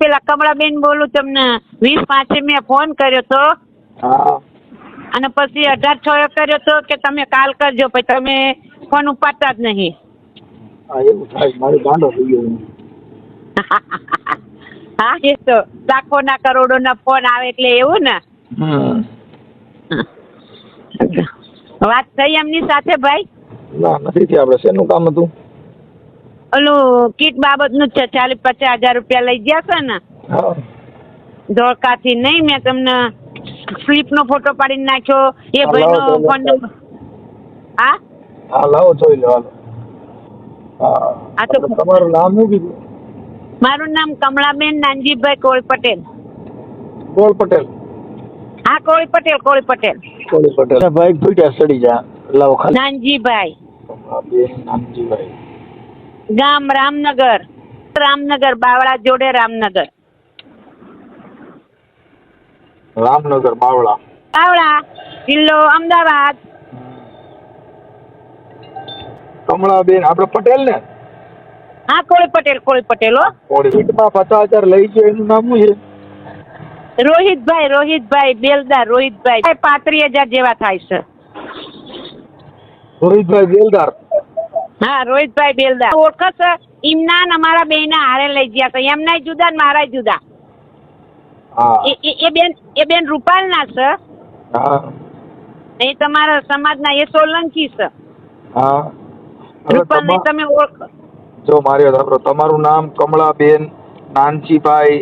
પેલા કમળાબેન બોલું, તમને 20/5 મેં ફોન કર્યો તો હા અને પછી 18/6 કર્યો તો કે તમે કાલ કરજો, પછી તમે ફોન ઉપાડતા જ નહીં. હા એવું થાય, મારે ગાંડો થઈ ગયો. હા, એ તો લાખોના કરોડોના ફોન આવે એટલે એવું ને. વાત થઈ એમની સાથે ભાઈ? ના નથી થયા. આપણે શેનું કામ હતું? ઓલું કીટ બાબતનું જ છે. 40-50 હજાર રૂપિયા લઈ ગયા છે ને હા ધોળકાથી. નહીં, મેં તમને સ્લીપનો ફોટો પાડીને નાખ્યો. એ હા, ભાઈનો લાવો તો ફોન નંબર. હા હા લાવો જોઈ લો. હાલો. હા આ તો આપણે તમારું નામ શું કીધું? મારું નામ કમળાબેન નાનજીભાઈ કોળી પટેલ. કોળ પટેલ. હા, કોળી પટેલ, કોળી પટેલ. કોળી પટેલ ભાઈ ફૂટ્યા સડી જા. લાવો ખાલી નાનજીભાઈ, બેન નાનજીભાઈ. ગામ રામનગર. રામનગર, બાવળા જોડે રામનગર. રામનગર બાવળા. બાવળા જિલ્લો અમદાવાદ. કમળાબેન આપણે પટેલ ને? હા, કોળી પટેલ, કોળી પટેલ હો. કોળી. કીટમાં 50,000 લઈ ગયો, એનું નામ શું છે? રોહિતભાઈ, રોહિતભાઈ બેલદાર. રોહિતભાઈ 35,000 જેવા થાય છે. રોહિતભાઈ બેલદાર. હા, રોહિતભાઈ બેલદાર ઓળખે છે. ઇમના ને અમારા બેયના હારે લઈ ગયા છે. એમના જુદા ને મારા જુદા. હા એ બેન રૂપાલના છે. હા એ તમારા સમાજના એ સોલંકી છે. હા. હવે રૂપાલ ને તમે ઓળખો? જો મારી વાત સાંભળો. તમારું નામ કમળાબેન નાનજીભાઈ,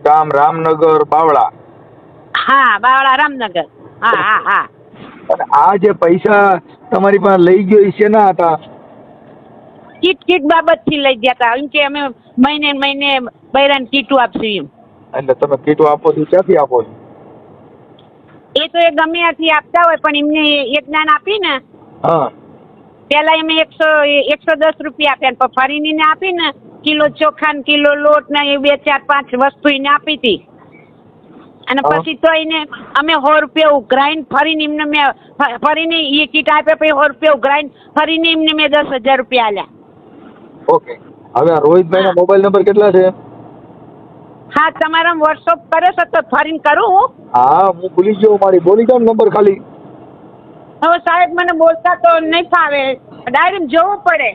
ગામ રામનગર બાવળા. હા, બાવળા રામનગર. હા હા હા. અને આ જે પૈસા તમારી પાસે લઈ ગયો એ શેના હતા? કીટ બાબત થી લઈ ગયા હતા. એમ કે અમે મહિને મહિને બૈરાને કીટું આપશું એમ. એટલે તમે કીટો આપો છો, ક્યાંથી આપો છો? એ તો એ ગમે ત્યાંથી આપતા હોય, પણ એમને એક જ્ઞાન આપી ને. હા પેલા એમે 110 રૂપિયા આપ્યા, પણ ફરીને આપી ને કિલો ચોખા ને કિલો લોટ ને એ 2, 4, 5 વસ્તુ એને આપી હતી. અને પછી તો એને અમે 100 રૂપિયા ઉઘરાઈને ફરીને એમને મેં ફરીને એ કીટ આપ્યા, પછી 100 રૂપિયા ઉઘરાઈને ફરીને એમને મેં 10,000 રૂપિયા આલ્યા. ઓકે. હવે આ રોહિતભાઈ ના મોબાઈલ નંબર કેટલા છે? હા, તમારા વોટ્સઅપ કર્યો છે તો ફરીને કરું હું? હા હું ભૂલી ગયો. મારી બોલી જાવ નંબર ખાલી. હવે સાહેબ મને બોલતા તો નહીં ફાવે, ડાયરેક્ટ જોવું પડે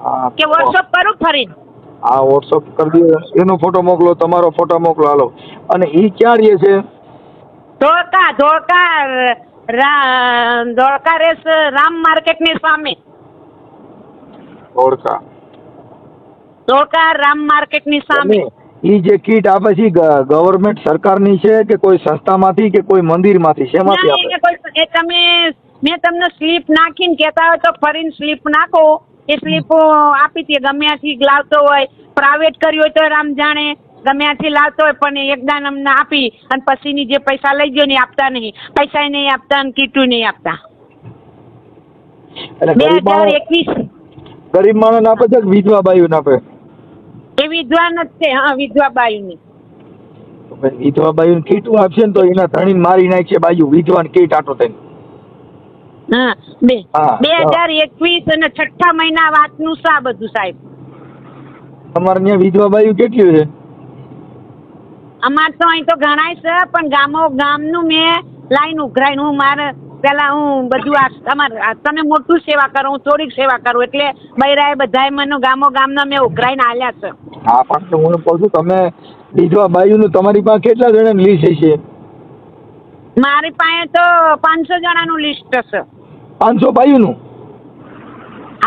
હા કે વોટ્સઅપ કરું ફરીને? હા વોટ્સઅપ કરી દો. એનો ફોટો મોકલો, તમારો ફોટો મોકલો. હાલો. અને એ ક્યાં રહે છે? ધોળકા. ધોળકા રેસ રામ માર્કેટ ની સામે. ધોળકા. ધોળકા રામ માર્કેટ ની સામે. એ જે કીટ આપે છે ગવર્મેન્ટ સરકારની છે કે કોઈ સંસ્થામાંથી કે કોઈ મંદિરમાંથી, શેમાંથી આપે? મેં તમને સ્લીપ નાખીને કહેતા હોય તો ફરીને સ્લીપ નાખો. એ સ્લીપ આપી હતી. ગમે ત્યાંથી લાવતો હોય, પ્રાઇવેટ કર્યું હોય તો રામ જાણે, ગમે ત્યાંથી લાવતો હોય, પણ એકદાન અમને આપી અને પછીની જે પૈસા લઈ ગયો ને આપતા નહીં. પૈસા નહીં આપતા અને કીટું નહીં આપતા. 2021 ગરીબ માણસ આપે છે કે વિધવા બાયું આપે? એ વિધવા નથી. હા, વિધવા બાયુની. વિધવા બાયું કીટું આપશે ને તો એના ધણીને મારી નાખશે બાજુ. વિધવા કીટ આટો થઈને. હા, 2021 અને 6ઠા મહિના વાતનું છે આ બધું સાહેબ. તમારે ત્યાં વિધવા બાયું કેટલી છે? અમાર તો અહીં તો ઘણાય છે, પણ ગામનું મેં લાઈન ઉઘરાઈને હું મારે પેલા હું બધું તમે મોટું સેવા કરો, હું થોડીક સેવા કરું, એટલે બૈરાએ બધાએ મને ગામના મેં ઉઘરાઈને આલ્યા છે. હા પણ હું કહું છું, તમે વિધવા બાયુનું તમારી પાસે કેટલા જણાની લિસ્ટ છે? મારી પાસે તો 500 જણાનું લિસ્ટ છે. 500 બાયુનું?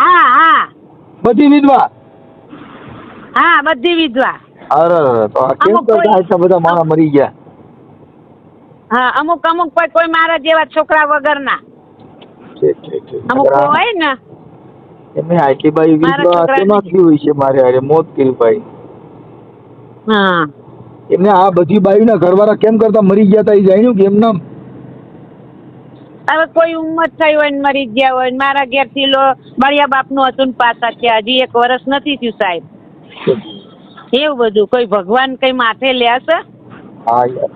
હા હા. બધી વિધવા? હા, બધી વિધવા. અરે તો આ કેમ કરતા આટલા બધા માણસ મરી ગયા? હા, અમુક પર કોઈ મારા જેવા છોકરા વગરના. અમુક હોય ને એમને આટલી બાઈ વિધવા કેમાં થયું છે? મારે અરે મોત કર્યું ભાઈ. હા, એમને આ બધી બાઈના ઘરવાળા કેમ કરતા મરી ગયા હતા એ જાણ્યું કે એમના? હવે કોઈ ઉંમર થઈ હોય ને મરી ગયા હોય. મારા ઘેરથી બળિયા બાપનું હતું ને પાછા છે. હજી 1 વર્ષ નથી થયું સાહેબ. એવું બધું કોઈ ભગવાન કઈ માથે લે છે? હા યાર,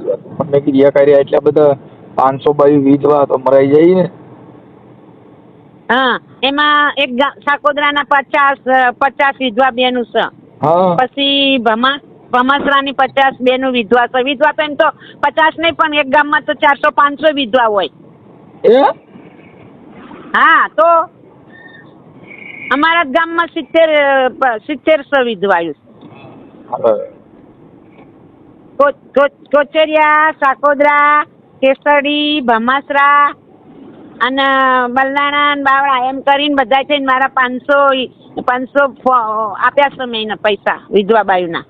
મેં કીધું કર્યા એટલા બધા 500 બાયું વિધવા તો મરાઈ જાય ને. હા, એમાં એક સાકોદરાના 50 વિધવા બેનું છે. હા પછી ભમાસરાની 50 બેનું વિધવા છે. વિધવા તો એમ તો 50 નહીં, પણ એક ગામમાં તો 400-500 વિધવા હોય. એ હા, તો અમારા જ ગામમાં 70 વિધવાયું. કોચરિયા, સાકોદરા, કેસડી, ભમાસરા અને બલદાણા ને બાવળા એમ કરીને બધા થઈને મારા 500 આપ્યા છે મેં પૈસા વિધવા બાયુના.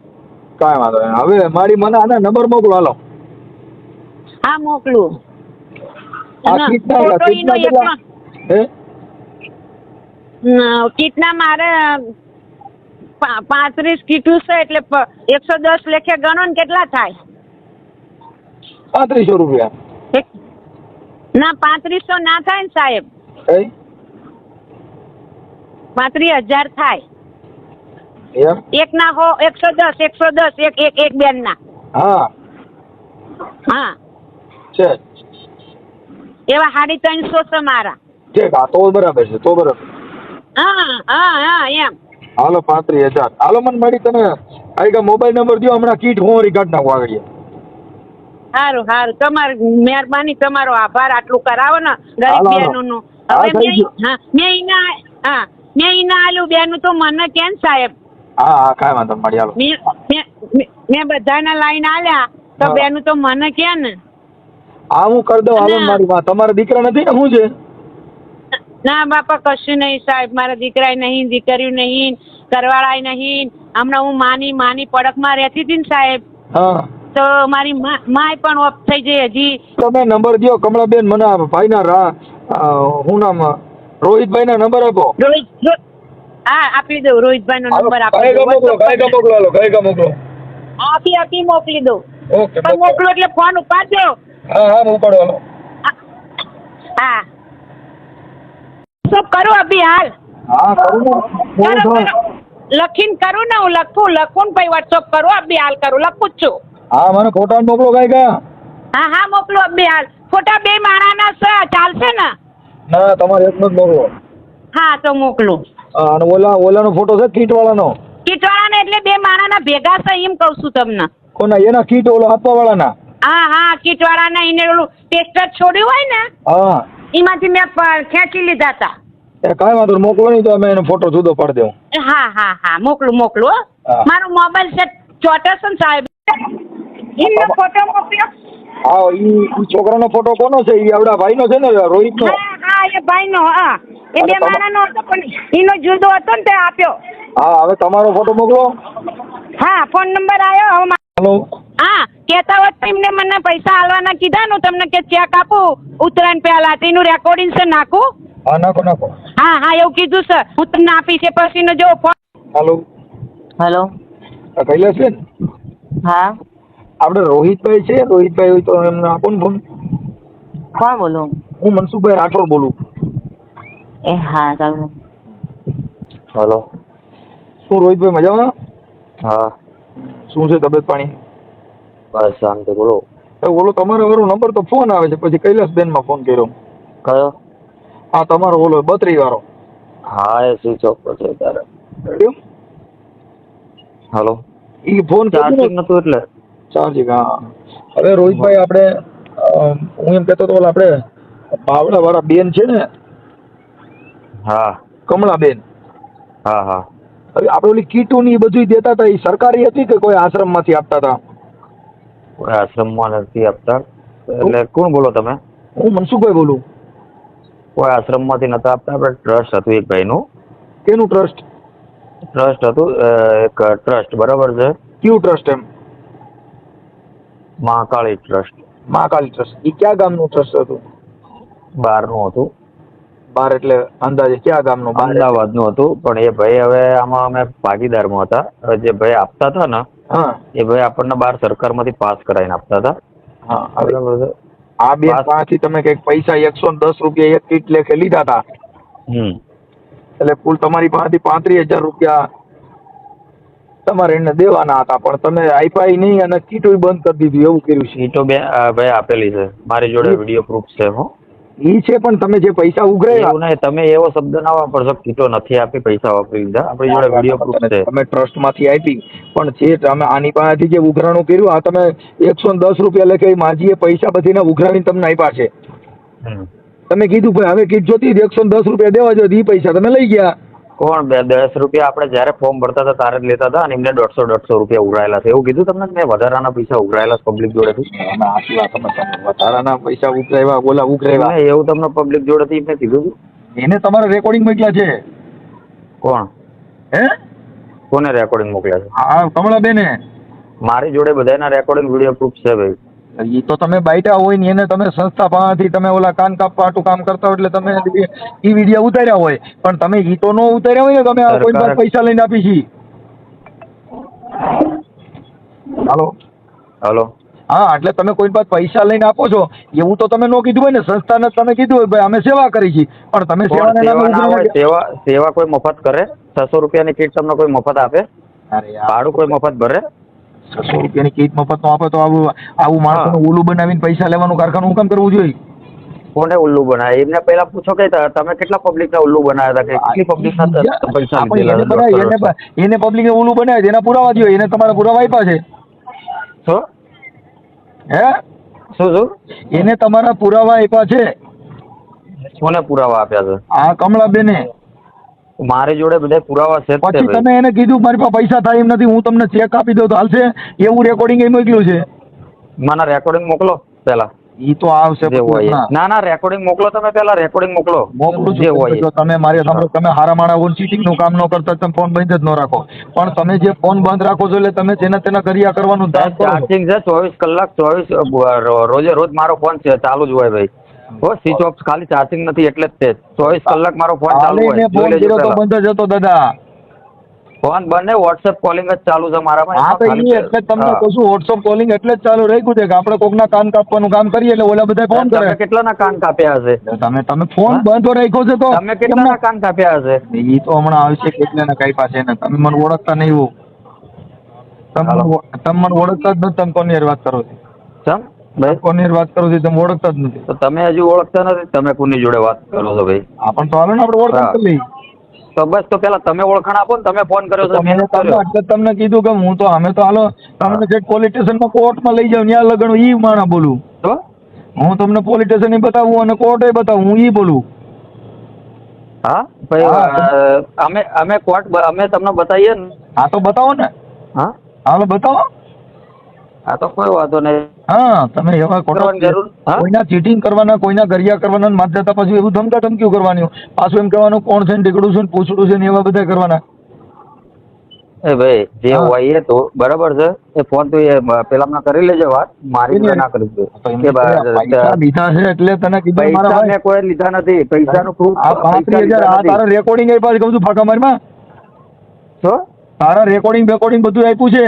કાંઈ વાંધો નહીં. હવે મારી મને આના નંબર મોકલો હાલો. હા, મોકલું. આ અને કીટના ફોટો ઈનો કેટલા હે કીટના મારે 35 કીટું છે, એટલે 110 લેખે ગણો ને કેટલા થાય? 3500 રૂપિયા. ના, 3500 ના થાય ને સાહેબ, કઈ 35,000 થાય. એમ એક ના હો 110 એક બેન ના. હા હા, છે એવા 350 છે મારા. ઠીક. હા, તો બરાબર છે, તો બરાબર. હા એમ. હાલો 35,000. હાલો મને મળી તમે આ મોબાઈલ નંબર દો, હમણાં કીટ હું રિકાર્ડ નાખું આગળ. સારું તમારી મહેરબાની, તમારો આભાર. આટલું કરાવો ને ગરીબ બહેનોનું. હવે મેં ઈના આલું બેનું તો મને કેમ સાહેબ? હા કાંઈ વાંધો મળી. હાલો મેં બધાને લાઈન આલ્યા તો બેનું તો મને કે ને. હા, હું કરી દઉં. હાલો મારી વાત. તમારા દીકરા નથી ને? શું છે? ના બાપા, કશું નહીં સાહેબ. મારા દીકરાય નહીં, દીકરીઓ નહીં, ઘરવાળાય નહીં. હમણાં હું માની પડકમાં રહેતી હતી ને સાહેબ, હા, તો મારી માય પણ ઓફ થઈ ગઈ. હજી તમે નંબર દો કમળાબેન મને. આ ભાઈના શું નામ, રોહિતભાઈના નંબર આપો. હા, આપી દઉં. રોહિતભાઈ નો નંબર આપી દો. મોકલો. આપી મોકલી દઉં. ઓકે, મોકલો એટલે ફોન ઉપાડજો. હા હું ઉપાડવાનો. હા, શું કરું અભી હાલ? હા કરું. લખીને કરું ને, હું લખું ને પછી વોટ્સઅપ કરું. અભી હાલ કરું, લખું જ છું. હા, મને ફોટા મોકલો કાંઈ. હા મોકલો અભી હાલ. ફોટા 2 માણાના છે, ચાલશે ને? ના, તમારે એકનો જ મોકલો. હા, તો મોકલું. અને ઓલાનો ફોટો છે કીટ વાળાનો? કીટ વાળાના એટલે 2 માણાના ભેગા છે એમ કહું છું તમને. કોના? એના કીટ ઓલો આપવા વાળાના? હા, કીટ વાળાના. એને ઓલું ટેસ્ટર છોડ્યું હોય ને, હા, એમાંથી મેં ખેંચી લીધા હતા. એ કાંઈ વાંધો મોકલો નહીં તો અમે એનો ફોટો જુદો પાડી દઉં. હા મોકલું. હા. મારો મોબાઈલ છે ચોટસન સાહેબ, એમનો ફોટો મોકલ્યો. હા, ઈ છોકરાનો ફોટો કોનો છે? ઈ આવડા ભાઈનો છે ને, રોહિતનો? હા, એ ભાઈનો. હા, એ 2 માણાનો હતો, પણ એનો જુદો હતો ને તે આપ્યો. હા, હવે તમારો ફોટો મોકલો. હા, ફોન નંબર આવ્યો હવે. હેલો. હા, કહેતા હોત તો એમને મને પૈસા આલવાના કીધા ને, તમને કે ચેક આપું ઉત્તરાયણ પહેલા. તેનું રેકોર્ડિંગ છે, નાખું? હા, નાખો. હા, એવું કીધું છે. હું તમને આપી છે પછીનો જો ફોન. હેલો. કૈલાસ બેન? હા, આપણે રોહિતભાઈ છે, રોહિતભાઈ હોય તો એમને આપો ને ફોન. કોણ બોલું? હું મનસુખભાઈ રાઠોડ બોલું. એ હા, ચાલો. હેલો. શું રોહિતભાઈ મજામાં? હા, શું છે તબિયત પાણી? બસ શાંતિ. બોલો. ઓલો તમારો ઓલો નંબર તો ફોન આવે છે, પછી કૈલાસબેનમાં ફોન કર્યો. કયો? હા, તમારો ઓલો 32 વાળો. હા, એ સ્વિચ ઓફ છે ત્યારે. કેમ? હેલો. ઈ ફોન ચાર્જિંગ નતું એટલે. ચાર્જિંગ. હા. હવે રોહિતભાઈ આપણે હું એમ કહેતો હતો આપણે બાવળા વાળા બેન છે ને? હા. કમળાબેન. હા. હવે આપણે ઓલી કીટું ની બધું દેતા હતા, એ સરકારી હતી કે કોઈ આશ્રમમાંથી આપતા હતા? કોઈ આશ્રમમાં નથી આપતા. એટલે કોણ બોલો તમે? હું મનસુખભાઈ બોલું. કોઈ આશ્રમમાંથી નતા આપતા. આપણે ટ્રસ્ટ હતું એક ભાઈનું. કેનું ટ્રસ્ટ? ટ્રસ્ટ હતું, એક ટ્રસ્ટ. બરાબર છે. કયું ટ્રસ્ટ? એમ મહાકાળી ટ્રસ્ટ. મહાકાળી ટ્રસ્ટ. એ કયા ગામનું ટ્રસ્ટ હતું? બહારનું હતું. બાર એટલે અંદાજે કયા ગામનું? અમદાવાદનું હતું, પણ એ ભાઈ હવે આમાં અમે ભાગીદારમાં હતા. હવે જે ભાઈ આપતા હતા ને, હા, એ ભાઈ આપણને બહાર સરકારમાંથી પાસ કરાવીને આપતા હતા. હા. બરાબર છે. આ બે પાસેથી તમે કઈક પૈસા 110 રૂપિયા એક કીટ લેખે લીધા હતા, એટલે કુલ તમારી પાસેથી 35,000 રૂપિયા તમારે એને દેવાના હતા, પણ તમે આપ્યા નહીં અને કીટું બંધ કરી દીધું, એવું કર્યું છે. એ તો ભાઈ આપેલી છે, મારી જોડે વિડીયો પ્રૂફ છે. ઈ છે પણ તમે જે પૈસા ઉઘરાવ્યા એવું નહીં, તમે એવો શબ્દ ના વાપરશો કીટો નથી આપી, પૈસા વાપરી લીધા. આપણી જોડે વિડીયો પ્રૂફ છે. તમે ટ્રસ્ટ માંથી આપી પણ જે તમે આની પાસેથી જે ઉઘરાણું કર્યું આ તમે 110 રૂપિયા લખે માજીએ પૈસા બધીને ઉઘરાવીને તમને આપ્યા છે. તમે કીધું ભાઈ હવે કીટ જોતી 110 રૂપિયા દેવા જો ઈ પૈસા તમે લઈ ગયા. કોણ 10 રૂપિયા આપણે જયારે ફોર્મ ભરતા હતા તારે જ લેતા હતા અને એમને 150 રૂપિયા ઉઘરાયેલા છે એવું કીધું તમને? મેં વધારાના પૈસા ઉઘરાયેલા પબ્લિક જોડેથી. અમે આટલી વાત સમજતા વધારાના પૈસા ઉઘરાવ્યા ઓલા ઉઘરાવ્યા એવું તમને પબ્લિક જોડેથી મેં કીધું હતું. એને તમારે રેકોર્ડિંગ મોકલ્યા છે. કોણ? હે કોને રેકોર્ડિંગ મોકલ્યા છે? હા કમળાબેને. મારી જોડે બધાના રેકોર્ડિંગ વિડીયો પ્રૂફ છે ભાઈ. ઈ તો તમે બાઈટા હોય ને એને તમે સંસ્થા પાસેથી તમે ઓલા કાન કાપવાટું કામ કરતા હોય એટલે તમે ઈ વિડીયો ઉતાર્યા હોય પણ તમે ઈ તો નો ઉતાર્યા હોય ને તમે આ કોઈ પાસે પૈસા લઈને આપી છી. હાલો હા એટલે તમે કોઈ પાસે પૈસા લઈને આપો છો એવું તો તમે નો કીધું હોય ને સંસ્થાને તમે કીધું હોય ભાઈ અમે સેવા કરી છે પણ તમે સેવાના નામે સેવા કોઈ મફત કરે? 600 રૂપિયાની કીટ તમને કોઈ મફત આપે? ભાડું કોઈ મફત ભરે? 600 રૂપિયાની કીટ મફત નો આપે તો આવું માણસોનું ઉલ્લુ બનાવીને પૈસા લેવાનું કારખાનું હું કામ કરવું જોઈએ? કોને ઉલ્લુ બનાવે? એમને પહેલા પૂછો કે તમે કેટલા પબ્લિક ના ઉલ્લુ બનાવ્યા હતા, કે કેટલી પબ્લિક પૈસા લીધેલા? એને પબ્લિક ને ઉલ્લુ બનાવે એના પુરાવા દો. એને તમારા પુરાવા આપ્યા છે? શું હે શું એને તમારા પુરાવા આપ્યા છે? કોને પુરાવા આપ્યા છે? આ કમળાબેને. મારી જોડે બધા પુરાવા છે. પછી તમે એને કીધું મારી પાસે પૈસા થાય એમ નથી હું તમને ચેક આપી દઉં તો હાલશે? એવું રેકોર્ડિંગ એ મોકલ્યું છે. મને રેકોર્ડિંગ મોકલો પેલા. ઈ તો આવશે. ના રેકોર્ડિંગ મોકલો તમે પેલા. રેકોર્ડિંગ મોકલો. મોકલું જે હોય. તમે મારી સામે તમે હારા માણા ચીટિંગ નું કામ ન કરતા તમે ફોન બંધ જ ન રાખો પણ તમે જે ફોન બંધ રાખો છો એટલે તમે તેના કર્યા કરવાનું ચાર્જિંગ છે 24 કલાક 24 રોજે રોજ મારો ફોન છે ચાલુ જ હોય ભાઈ. સ્વિચ ઓફ ખાલી ચાર્જિંગ નથી એટલે જ તે 24 કલાક મારો ફોન ચાલુ હોય. ફોન કર્યો તો બંધ જ હતો દાદા. ફોન બંને વોટ્સએપ કોલિંગ જ ચાલુ છે મારામાં. હા તો ઈ એટલે તમને કહું છું વોટ્સએપ કોલિંગ એટલે જ ચાલુ રાખ્યું છે કે આપણે કોકના કાન કાપવાનું કામ કરીએ એટલે ઓલા બધા ફોન કરે. કેટલાના કાન કાપ્યા હશે? તમે ફોન બંધ રાખ્યો છે તો તમે કેટલાના કાન કાપ્યા હશે? ઈ તો હમણાં આવશે કેટલાના કાપ્યા છે ને તમે મને ઓળખતા નહીં હો. તમે મને ઓળખતા જ નથી. તમે કોની વાત કરો છો? સમ ભાઈ કોની વાત કરો છો? તમે ઓળખતા જ નથી. તો તમે હજુ ઓળખતા નથી. તમે કોની જોડે વાત કરો છો ભાઈ? પણ તો હાલો ને આપણે ઓળખાણ કરી લઈએ. તો બસ તો પેલા તમે ઓળખાણ આપો ને. તમે ફોન કર્યો છે એટલે તમને કીધું કે હું તો અમે તો હાલો તમને જે પોલીસ સ્ટેશનમાં કોર્ટમાં લઈ જાઉં ત્યાં લગણ ઈ માણા બોલું. તો હું તમને પોલીસ સ્ટેશન બતાવું અને કોર્ટે બતાવું હું ઈ બોલું. હા ભાઈ અમે કોર્ટ અમે તમને બતાવીએ ને. હા તો બતાવો ને. હા હાલો બતાવો. હા તો કોઈ વાંધો નહીં. હા તમે એવા કોઈના ચીટિંગ કરવાના કોઈના ગરિયા કરવાના માત જતા પાછું એવું ધમકા ધમકીઓ કરવાની પાછું એમ કહેવાનું કોણ છે ને ટીકડું છે ને પૂછડું છે ને એવા બધા કરવાના. એ ભાઈ જે હોય એ તો બરાબર છે. એ ફોન તો એ પેલા કરી લેજે વાત. મારી ના કરી દે પૈસા લીધા છે એટલે તને કીધું પૈસા મેં કોઈ લીધા નથી. પૈસાનું પ્રૂફ 35,000 આ તારા રેકોર્ડિંગ આપ્યા છે કહું છું ફાંકા મારીમાં. શું તારા રેકોર્ડિંગ બધું આપ્યું છે.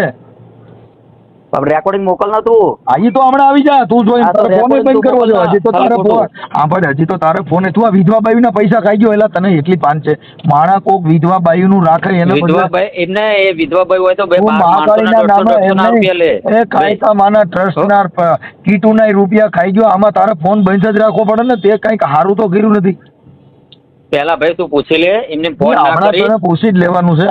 રેકોર્ડિંગ મોકલ ના તું. હજી તો હમણાં આવી જા તું જોઈ ફોન બંધ કરવો છે. હજી તો તારે ફોન હા ભાઈ હજી તો તારે ફોન તું આ વિધવા બાઈ ના પૈસા ખાઈ ગયો એટલે તને એટલી પાન છે. માણા કોક વિધવા બાઈ નું રાખે એને એમને એ વિધવા બાઈ હોય તો કાયકા માના ટ્રસ્ટ ના કીટુ ના રૂપિયા ખાઈ ગયો. આમાં તારે ફોન બંધ જ રાખવો પડે ને. તે કઈક સારું તો કર્યું નથી. પેલા ભાઈ તું પૂછી લે. એમને ફોન ના કરી પૂછી જ લેવાનું છે.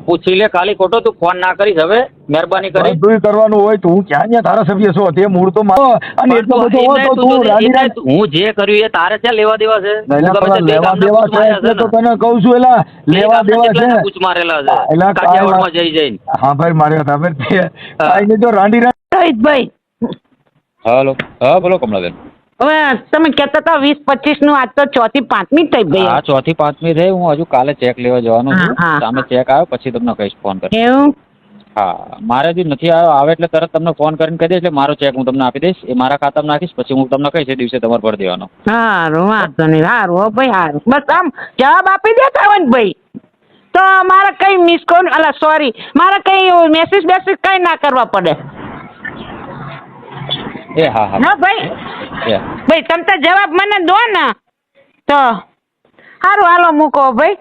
પૂછી લે ખાલી ખોટો તું ફોન ના કરીશ હવે મહેરબાની કરી. બધું કરવાનું હોય તો હું ક્યાં ધારાસભ્ય છો તે મૂળ તો મારો અને એટલો બધો હું જે કર્યું એ તારે ક્યાં લેવા દેવા છે? લેવા દેવા છે તો તને કહું છું એલા લેવા દેવા છે. પૂછ મારેલા છે કાઠિયાવાડમાં જઈ જઈને. હા ભાઈ માર્યા હતા ભાઈ જો રાંડી ભાઈ. હાલો હા બોલો કમલાબેન. હવે તમે કહેતા હતા 20-25 નું આજ તો 4 થી 5મી થઈ ગઈ. હા 4 થી 5મી થઈ. હું હજુ કાલે ચેક લેવા જવાનો છું. સામે ચેક આવ્યો પછી તમને કહીશ ફોન કરી. એવું હા મારે હજી નથી આવ્યો. આવે એટલે તરત તમને ફોન કરીને કહી દઈશ. એટલે મારો ચેક હું તમને આપી દઈશ. એ મારા ખાતામાં નાખીશ પછી હું તમને કહીશ એ દિવસે તમારે ભરી દેવાનો. સારું વાંધો નહીં. સારું હો ભાઈ સારું. બસ આમ જવાબ આપી દેતા હોય ને ભાઈ તો મારે કઈ મિસ કોલ સોરી મારે કઈ મેસેજ કઈ ના કરવા પડે. એ હા હા ના ભાઈ તમે તો જવાબ મને દો ને તો સારું હાલો મૂકો ભાઈ.